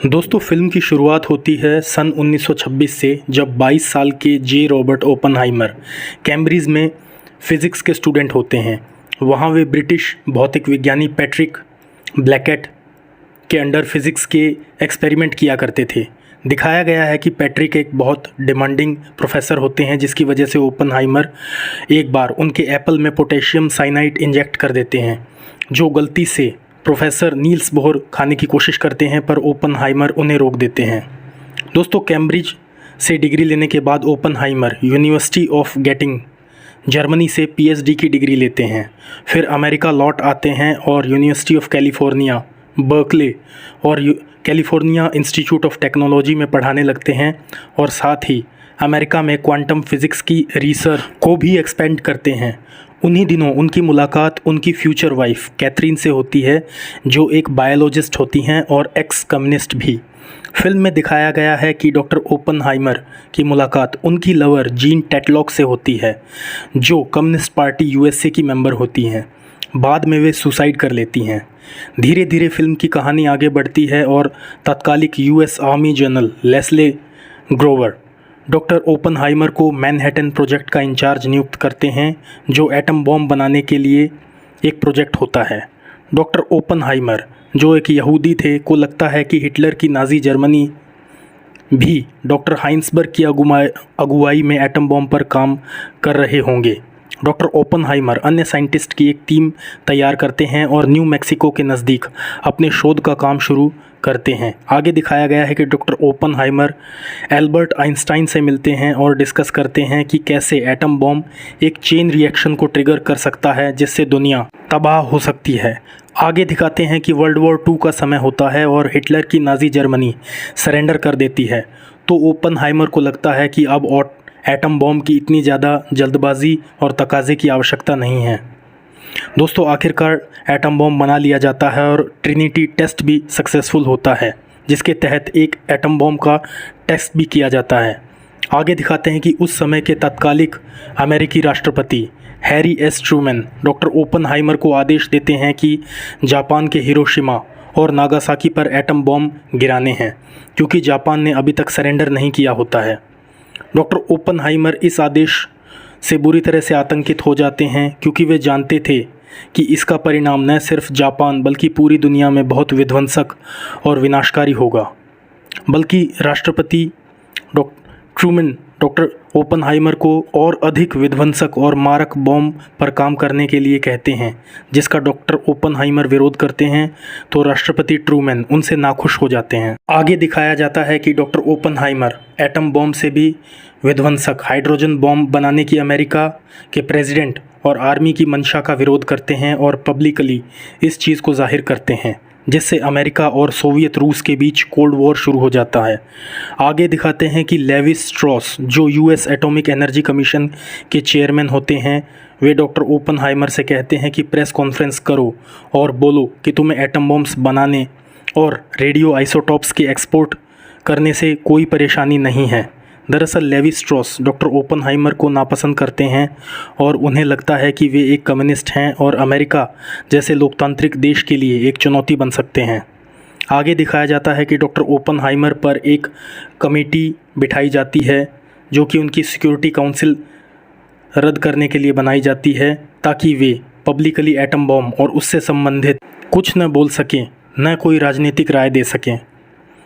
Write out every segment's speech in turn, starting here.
दोस्तों फिल्म की शुरुआत होती है सन 1926 से, जब 22 साल के जे रॉबर्ट ओपनहाइमर कैम्ब्रिज में फ़िज़िक्स के स्टूडेंट होते हैं। वहाँ वे ब्रिटिश भौतिक विज्ञानी पैट्रिक ब्लैकेट के अंडर फ़िज़िक्स के एक्सपेरिमेंट किया करते थे। दिखाया गया है कि पैट्रिक एक बहुत डिमांडिंग प्रोफेसर होते हैं, जिसकी वजह से ओपनहाइमर एक बार उनके एप्पल में पोटेशियम साइनाइड इंजेक्ट कर देते हैं, जो गलती से प्रोफेसर नील्स बोहर खाने की कोशिश करते हैं, पर ओपनहाइमर उन्हें रोक देते हैं। दोस्तों कैम्ब्रिज से डिग्री लेने के बाद Oppenheimer university of getting Germany से पीएचडी की डिग्री लेते हैं। फिर अमेरिका लौट आते हैं और यूनिवर्सिटी ऑफ कैलिफोर्निया बर्कले और कैलिफोर्निया इंस्टीट्यूट ऑफ टेक्नोलॉजी में पढ़ाने लगते हैं, और साथ ही अमेरिका में क्वांटम फिज़िक्स की रिसर्च को भी एक्सपेंड करते हैं। उन्हीं दिनों उनकी मुलाकात उनकी फ्यूचर वाइफ कैथरीन से होती है, जो एक बायोलॉजिस्ट होती हैं और एक्स कम्युनिस्ट भी। फिल्म में दिखाया गया है कि डॉक्टर ओपनहाइमर की मुलाकात उनकी लवर जीन टैटलॉक से होती है, जो कम्युनिस्ट पार्टी यूएसए की मेंबर होती हैं। बाद में वे सुसाइड कर लेती हैं। धीरे धीरे फिल्म की कहानी आगे बढ़ती है और तत्कालिक US army general Leslie Grover doctor Oppenheimer को मैनहट्टन प्रोजेक्ट का इंचार्ज नियुक्त करते हैं, जो एटम बॉम्ब बनाने के लिए एक प्रोजेक्ट होता है। डॉक्टर ओपनहाइमर, जो एक यहूदी थे, को लगता है कि हिटलर की नाज़ी जर्मनी भी डॉक्टर हाइंसबर्ग की अगुवाई में एटम बॉम्ब पर काम कर रहे होंगे। डॉक्टर ओपनहाइमर अन्य साइंटिस्ट की एक टीम तैयार करते हैं और न्यू मैक्सिको के नज़दीक अपने शोध का काम शुरू करते हैं। आगे दिखाया गया है कि डॉक्टर ओपनहाइमर एल्बर्ट आइंस्टाइन से मिलते हैं और डिस्कस करते हैं कि कैसे एटम बॉम्ब एक चेन रिएक्शन को ट्रिगर कर सकता है, जिससे दुनिया तबाह हो सकती है। आगे दिखाते हैं कि वर्ल्ड वॉर 2 का समय होता है और हिटलर की नाज़ी जर्मनी सरेंडर कर देती है। तो ओपनहाइमर को लगता है कि अब एटम बॉम्ब की इतनी ज़्यादा जल्दबाजी और तकाज़े की आवश्यकता नहीं है। दोस्तों आखिरकार एटम बॉम्ब बना लिया जाता है और ट्रिनिटी टेस्ट भी सक्सेसफुल होता है, जिसके तहत एक एटम बॉम्ब का टेस्ट भी किया जाता है। आगे दिखाते हैं कि उस समय के तत्कालिक अमेरिकी राष्ट्रपति Harry S Trueman doctor Oppenheimer को आदेश देते हैं कि जापान के हिरोशिमा और नागासाकी पर एटम बॉम्ब गिराने हैं, क्योंकि जापान ने अभी तक सरेंडर नहीं किया होता है। डॉक्टर ओपनहाइमर इस आदेश से बुरी तरह से आतंकित हो जाते हैं, क्योंकि वे जानते थे कि इसका परिणाम न सिर्फ जापान बल्कि पूरी दुनिया में बहुत विध्वंसक और विनाशकारी होगा। बल्कि राष्ट्रपति ट्रूमैन डॉक्टर ओपनहाइमर को और अधिक विध्वंसक और मारक बॉम्ब पर काम करने के लिए कहते हैं, जिसका डॉक्टर ओपनहाइमर विरोध करते हैं, तो राष्ट्रपति ट्रूमैन उनसे नाखुश हो जाते हैं। आगे दिखाया जाता है कि डॉक्टर ओपनहाइमर एटम बॉम्ब से भी विध्वंसक हाइड्रोजन बॉम्ब बनाने की अमेरिका के प्रेसिडेंट और आर्मी की मंशा का विरोध करते हैं और पब्लिकली इस चीज़ को जाहिर करते हैं, जिससे अमेरिका और सोवियत रूस के बीच कोल्ड वॉर शुरू हो जाता है। आगे दिखाते हैं कि लेवी स्ट्रॉस, जो यूएस एटॉमिक एनर्जी कमीशन के चेयरमैन होते हैं, वे डॉक्टर ओपनहाइमर से कहते हैं कि प्रेस कॉन्फ्रेंस करो और बोलो कि तुम्हें एटम बॉम्ब्स बनाने और रेडियो आइसोटॉप्स के एक्सपोर्ट करने से कोई परेशानी नहीं है। दरअसल लेवी स्ट्रॉस डॉक्टर ओपनहाइमर को नापसंद करते हैं और उन्हें लगता है कि वे एक कम्युनिस्ट हैं और अमेरिका जैसे लोकतांत्रिक देश के लिए एक चुनौती बन सकते हैं। आगे दिखाया जाता है कि डॉक्टर ओपनहाइमर पर एक कमेटी बिठाई जाती है, जो कि उनकी सिक्योरिटी काउंसिल रद्द करने के लिए बनाई जाती है, ताकि वे पब्लिकली एटम बॉम्ब और उससे संबंधित कुछ न बोल सकें, न कोई राजनीतिक राय दे सकें।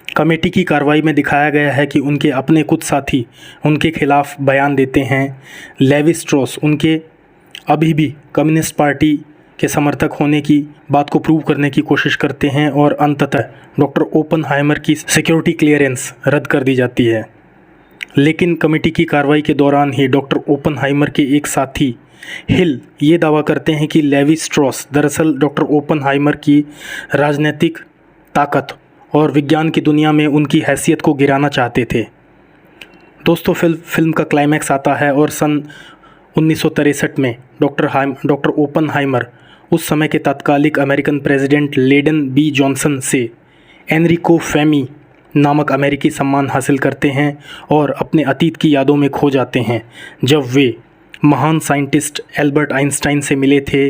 कमेटी की कार्रवाई में दिखाया गया है कि उनके अपने कुछ साथी उनके खिलाफ बयान देते हैं। लेवी स्ट्रॉस उनके अभी भी कम्युनिस्ट पार्टी के समर्थक होने की बात को प्रूव करने की कोशिश करते हैं और अंततः डॉक्टर ओपनहाइमर की सिक्योरिटी क्लियरेंस रद्द कर दी जाती है। लेकिन कमेटी की कार्रवाई के दौरान ही डॉक्टर ओपनहाइमर के एक साथी हिल ये दावा करते हैं कि लेवी स्ट्रॉस दरअसल डॉक्टर ओपनहाइमर की राजनीतिक ताकत और विज्ञान की दुनिया में उनकी हैसियत को गिराना चाहते थे। दोस्तों फिल्म का क्लाइमैक्स आता है और सन 1963 में डॉक्टर ओपनहाइमर उस समय के तत्कालिक American president Lyndon B Johnson से एनरिको फेमी नामक अमेरिकी सम्मान हासिल करते हैं और अपने अतीत की यादों में खो जाते हैं, जब वे महान साइंटिस्ट एल्बर्ट आइंस्टाइन से मिले थे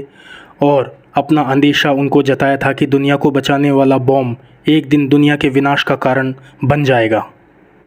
और अपना अंदेशा उनको जताया था कि दुनिया को बचाने वाला बॉम्ब एक दिन दुनिया के विनाश का कारण बन जाएगा।